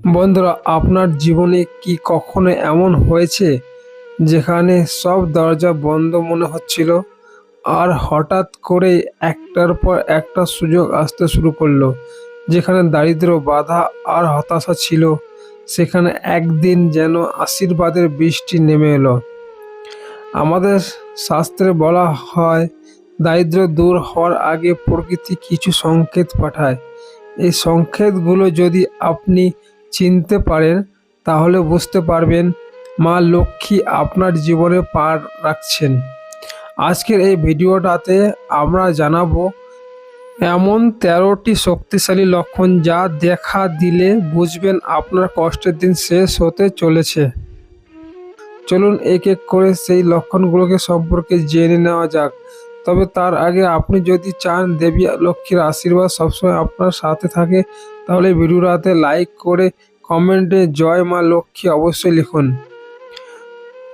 বন্ধুরা, আপনার জীবনে কি কখনো এমন হয়েছে যেখানে সব দরজা বন্ধ মনে হচ্ছিল, আর হঠাৎ করে একটার পর একটা সুযোগ আসতে শুরু করলো? যেখানে দারিদ্র্য, বাধা আর হতাশা ছিল, সেখানে একদিন যেন আশীর্বাদের বৃষ্টি নেমে এলো। আমাদের শাস্ত্রে বলা হয়, দারিদ্র্য দূর হওয়ার আগে প্রকৃতি কিছু সংকেত পাঠায়। এই সংকেতগুলো যদি আপনি চিনতে পারেন, তাহলে বুঝতে পারবেন মা লক্ষ্মী আপনার জীবনে পা রাখছেন। আজকের এই ভিডিওটাতে আমরা জানাবো এমন 13টি শক্তিশালী লক্ষণ, যা দেখা দিলে বুঝবেন আপনার কষ্টের দিন শেষ হতে চলেছে। চলুন এক এক করে সেই লক্ষণগুলোকে সম্পর্কে জেনে নেওয়া যাক। তবে তার আগে আপনি যদি চান দেবী লক্ষ্মীর আশীর্বাদ সবসময় আপনার সাথে থাকে, তাহলে ভিডিওটাতে লাইক করে কমেন্টে জয় মা লক্ষ্মী অবশ্যই লিখুন।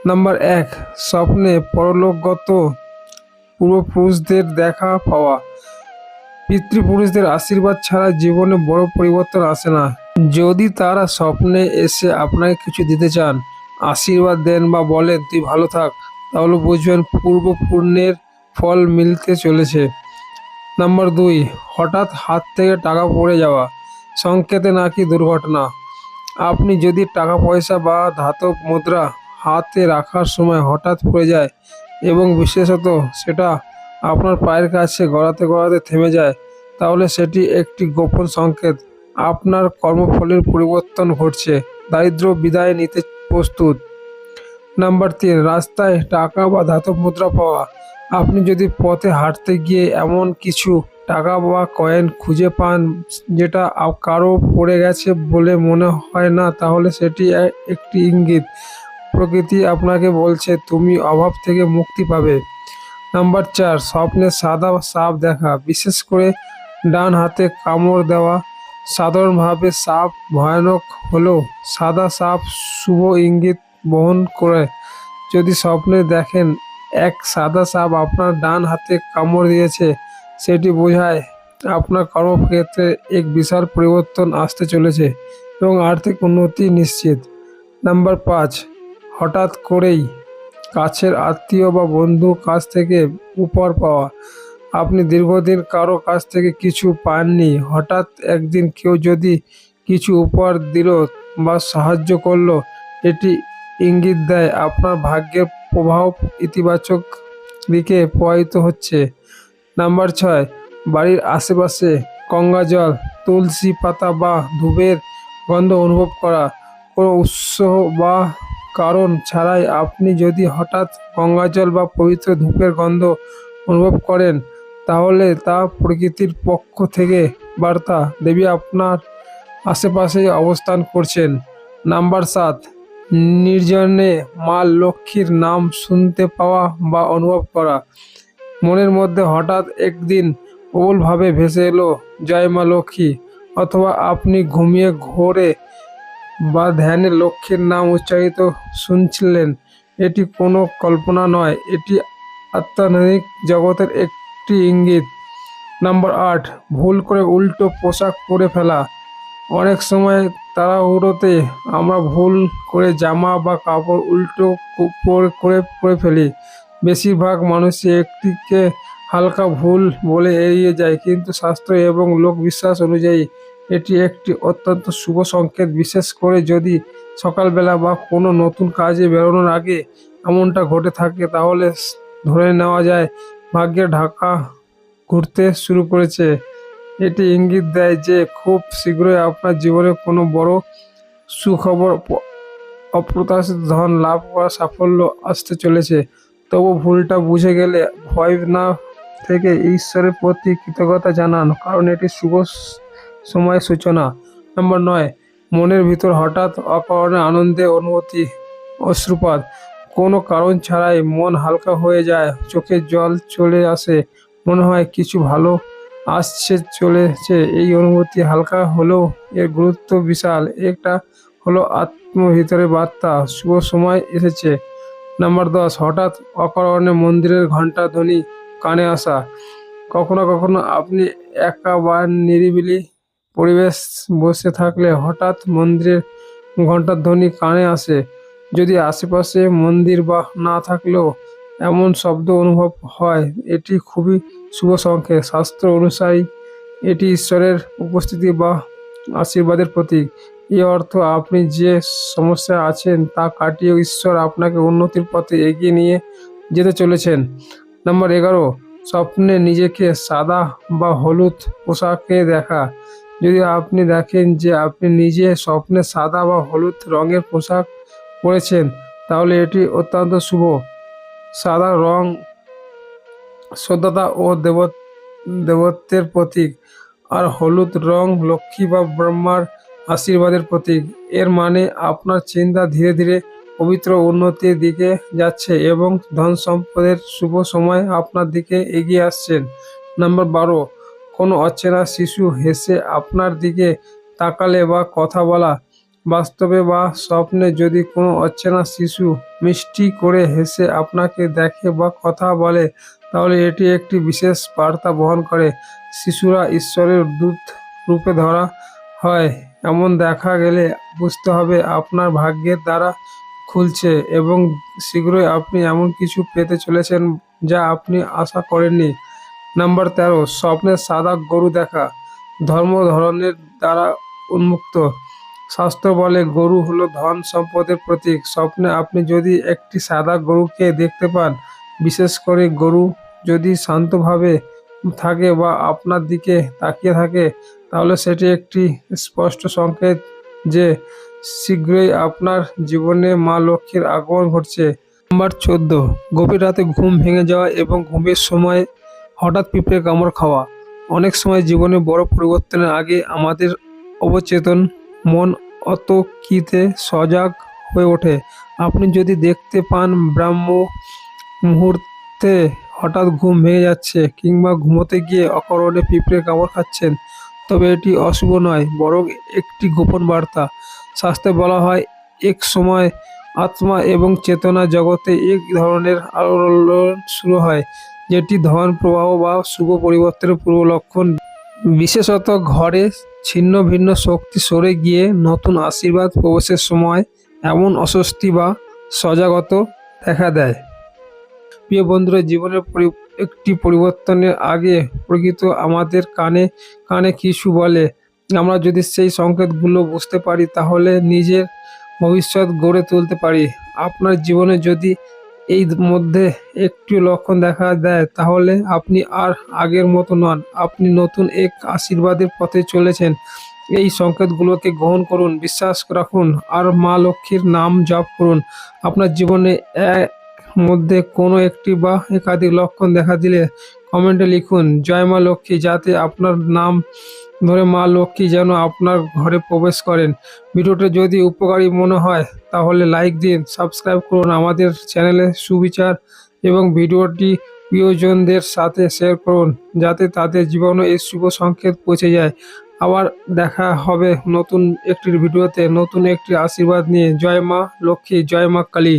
নাম্বার 1, স্বপ্নে পরলোকগত পূর্বপুরুষদের দেখা পাওয়া। পিতৃপুরুষদের আশীর্বাদ ছাড়া জীবনে বড় পরিবর্তন আসে না। যদি তারা স্বপ্নে এসে আপনাকে কিছু দিতে চান, আশীর্বাদ দেন বা বলেন তুই ভালো থাক, তাহলে বুঝবেন পূর্ব পুণ্যের ফল মিলতে চলেছে। নাম্বার 2, হঠাৎ হাত থেকে টাকা পড়ে যাওয়া, সংকেতে নাকি দুর্ঘটনা। আপনি যদি টাকা পয়সা বা ধাতব মুদ্রা হাতে রাখার সময় হঠাৎ পড়ে যায় এবং বিশেষত সেটা আপনার পায়ের কাছে গড়াতে গড়াতে থেমে যায়, তাহলে সেটি একটি গোপন সংকেত আপনার কর্মফলের পরিবর্তন ঘটছে। দারিদ্র্য বিদায় নিতে প্রস্তুত। নাম্বার 3, রাস্তায় টাকা বা ধাতব মুদ্রা পাওয়া। আপনি যদি পথে হাঁটতে গিয়ে এমন কিছু টাকা বা কয়েন খুঁজে পান যেটা কারো পড়ে গেছে বলে মনে হয় না, তাহলে সেটি একটি ইঙ্গিত প্রকৃতি আপনাকে বলছে তুমি অভাব থেকে মুক্তি পাবে। নাম্বার 4, স্বপ্নে সাদা সাপ দেখা, বিশেষ করে ডান হাতে কামড় দেওয়া। সাধারণভাবে সাপ ভয়ানক হলেও সাদা সাপ শুভ ইঙ্গিত বহন করে। যদি স্বপ্নে দেখেন এক সাদা সাপ আপনার ডান হাতে কামড় দিয়েছে, সেটি বোঝায় আপনার কর্মক্ষেত্রে এক বিশাল পরিবর্তন আসতে চলেছে এবং আর্থিক উন্নতি নিশ্চিত। নাম্বার 5, হঠাৎ করেই কাছের আত্মীয় বা বন্ধুর কাছ থেকে উপহার পাওয়া। আপনি দীর্ঘদিন কারো কাছ থেকে কিছু পাননি, হঠাৎ একদিন কেউ যদি কিছু উপহার দিল বা সাহায্য করলো, এটি ইঙ্গিত দেয় আপনার ভাগ্যের প্রভাব ইতিবাচক দিকে প্রবাহিত হচ্ছে। নাম্বার 6, বাড়ির আশেপাশে গঙ্গা জল, তুলসী পাতা বা ধূপের গন্ধ অনুভব করা। কোনো উৎস বা কারণ ছাড়াই আপনি যদি হঠাৎ গঙ্গা জল বা পবিত্র ধূপের গন্ধ অনুভব করেন, তাহলে তা প্রকৃতির পক্ষ থেকে বার্তা, দেবী আপনার আশেপাশে অবস্থান করছেন। নাম্বার 7, নির্জনে মা লক্ষ্মীর নাম শুনতে পাওয়া বা অনুভব করা। মনের মধ্যে হঠাৎ একদিন প্রবলভাবে ভেসে এলো জয় মা লক্ষ্মী, অথবা আপনি ঘুমিয়ে ঘোরে বা ধ্যানে লক্ষ্মীর নাম উচ্চারিত শুনছিলেন। এটি কোনো কল্পনা নয়, এটি আধ্যাত্মিক জগতের একটি ইঙ্গিত। নাম্বার 8, ভুল করে উল্টো পোশাক পরে ফেলা। অনেক সময় তাড়াহুড়োতে আমরা ভুল করে জামা বা কাপড় উল্টো করে ফেলি। বেশিরভাগ মানুষই একটিকে হালকা ভুল বলে এড়িয়ে যায়, কিন্তু শাস্ত্র এবং লোকবিশ্বাস অনুযায়ী এটি একটি অত্যন্ত শুভ সংকেত। বিশেষ করে যদি সকালবেলা বা কোনো নতুন কাজে বেরোনোর আগে এমনটা ঘটে থাকে, তাহলে ধরে নেওয়া যায় ভাগ্যের ঢাকা ঘুরতে শুরু করেছে। এটি ইঙ্গিত দেয় যে খুব শীঘ্রই আপনার জীবনে কোনো বড় সুখবর, অপ্রত্যাশিত ধন লাভ করা, সাফল্য আসতে চলেছে। তবু ভুলটা বুঝে গেলে ভয় না থেকে ঈশ্বরের প্রতি কৃতজ্ঞতা জানান, কারণ এটি শুভ সময়ের সূচনা। নাম্বার 9, মনের ভিতর হঠাৎ অকারণে আনন্দের অনুভূতি, অশ্রুপাত। কোনো কারণ ছাড়াই মন হালকা হয়ে যায়, চোখে জল চলে আসে, মনে হয় কিছু ভালো আসছে চলেছে। এই অনুভূতি হালকা হলেও এর গুরুত্ব বিশাল। এটা হলো ভিতরে বার্তা, শুভ সময় এসেছে। নাম্বার 10, হঠাৎ অকারণে মন্দিরের ঘণ্টা ধ্বনি কানে আসা। কখনো কখনো আপনি একা বা নিরিবিলি পরিবেশ বসে থাকলে হঠাৎ মন্দিরের ঘণ্টার ধ্বনি কানে আসে। যদি আশেপাশে মন্দির বা না থাকলেও এমন শব্দ অনুভব হয়, এটি খুবই শুভ সংকেত। শাস্ত্র অনুসারী এটি ঈশ্বরের উপস্থিতি বা আশীর্বাদের প্রতীক। এর অর্থ আপনি যে সমস্যায় আছেন তা কাটিয়ে ঈশ্বর আপনাকে উন্নতির পথে এগিয়ে নিয়ে যেতে চলেছেন। নাম্বার 11, স্বপ্নে নিজেকে সাদা বা হলুদ পোশাকে দেখা। যদি আপনি দেখেন যে আপনি নিজে স্বপ্নে সাদা বা হলুদ রঙের পোশাক পরেছেন, তাহলে এটি অত্যন্ত শুভ। সাদা রং শ্রদ্ধা ও দেবত্বের প্রতীক, আর হলুদ রং লক্ষ্মী বা ব্রহ্মার আশীর্বাদের প্রতীক। এর মানে আপনার চিন্তা ধীরে ধীরে পবিত্র উন্নতির দিকে যাচ্ছে এবং ধন সম্পদের শুভ সময় আপনার দিকে এগিয়ে আসছেন। নাম্বার 12, কোনো অচেনা শিশু হেসে আপনার দিকে তাকালে বা কথা বলা। বাস্তবে বা স্বপ্নে যদি কোনো অচেনা শিশু মিষ্টি করে হেসে আপনাকে দেখে বা কথা বলে, তাহলে এটি একটি বিশেষ বার্তা বহন করে। শিশুরা ঈশ্বরের দূত রূপে ধরা হয়। এমন দেখা গেলে বুঝতে হবে আপনার ভাগ্যের দ্বারা খুলছে এবং শীঘ্রই আপনি এমন কিছু পেতে চলেছেন যা আপনি আশা করেননি। নাম্বার 13, স্বপ্নে সাদা গরু দেখা। ধর্মের দ্বারা উন্মুক্ত। শাস্ত্র বলে গরু হলো ধন সম্পদের প্রতীক। স্বপ্নে আপনি যদি একটি সাদা গরুকে দেখতে পান, বিশেষ করে গরু যদি শান্তভাবে থাকে বা আপনার দিকে তাকিয়ে থাকে, তাহলে সেটি একটি স্পষ্ট সংকেত যে শীঘ্রই আপনার জীবনে মা লক্ষ্মীর আগমন ঘটছে। নাম্বার 14, গভীর রাতে ঘুম ভেঙে যাওয়া এবং ঘুমের সময় হঠাৎ পিঁপড়ে কামড় খাওয়া। অনেক সময় জীবনে বড় পরিবর্তনের আগে আমাদের অবচেতন মন অতর্কিতে সজাগ হয়ে ওঠে। আপনি যদি দেখতে পান ব্রাহ্ম মুহূর্তে হঠাৎ ঘুম ভেঙে যাচ্ছে কিংবা ঘুমোতে গিয়ে অকারণে পিঁপড়ে কামড় খাচ্ছেন, তবে এটি অশুভ নয়, বরং একটি গোপন বার্তা। শাস্ত্রে বলা হয়, এক সময় আত্মা এবং চেতনা জগতে এক ধরনের আলোড়ন শুরু হয়, যেটি ধন প্রবাহ বা শুভ পরিবর্তনের পূর্ব লক্ষণ। বিশেষত ঘরে ছিন্ন ভিন্ন শক্তি সরে গিয়ে নতুন আশীর্বাদ প্রবেশের সময় এমন অস্বস্তি বা সজাগতা দেখা দেয়। প্রিয় বন্ধুরা, জীবনের একটি পরিবর্তনের আগে প্রকৃত আমাদের কানে কানে কিছু বলে। আমরা যদি সেই সংকেতগুলো বুঝতে পারি, তাহলে নিজের ভবিষ্যৎ গড়ে তুলতে পারি। আপনার জীবনে যদি এই মধ্যে একটি লক্ষণ দেখা দেয়, তাহলে আপনি আর আগের মতো নন, আপনি নতুন এক আশীর্বাদের পথে চলেছেন। এই সংকেতগুলোকে গ্রহণ করুন, বিশ্বাস রাখুন আর মা লক্ষ্মীর নাম জপ করুন। আপনার জীবনে মধ্যে কোনো একটি বা একাধিক লক্ষণ দেখা দিলে কমেন্টে লিখুন জয় মা লক্ষ্মী, যাতে আপনার নাম ধরে মা লক্ষ্মী যেন আপনার ঘরে প্রবেশ করেন। ভিডিওটি যদি উপকারী মনে হয় তাহলে লাইক দিন, সাবস্ক্রাইব করুন আমাদের চ্যানেলে সুবিচার এবং ভিডিওটি প্রিয়জনদের সাথে শেয়ার করুন, যাতে তাদের জীবনে এই শুভ সংকেত পৌঁছে যায়। আবার দেখা হবে নতুন একটি ভিডিওতে নতুন একটি আশীর্বাদ নিয়ে। জয় মা লক্ষ্মী, জয় মা কালী।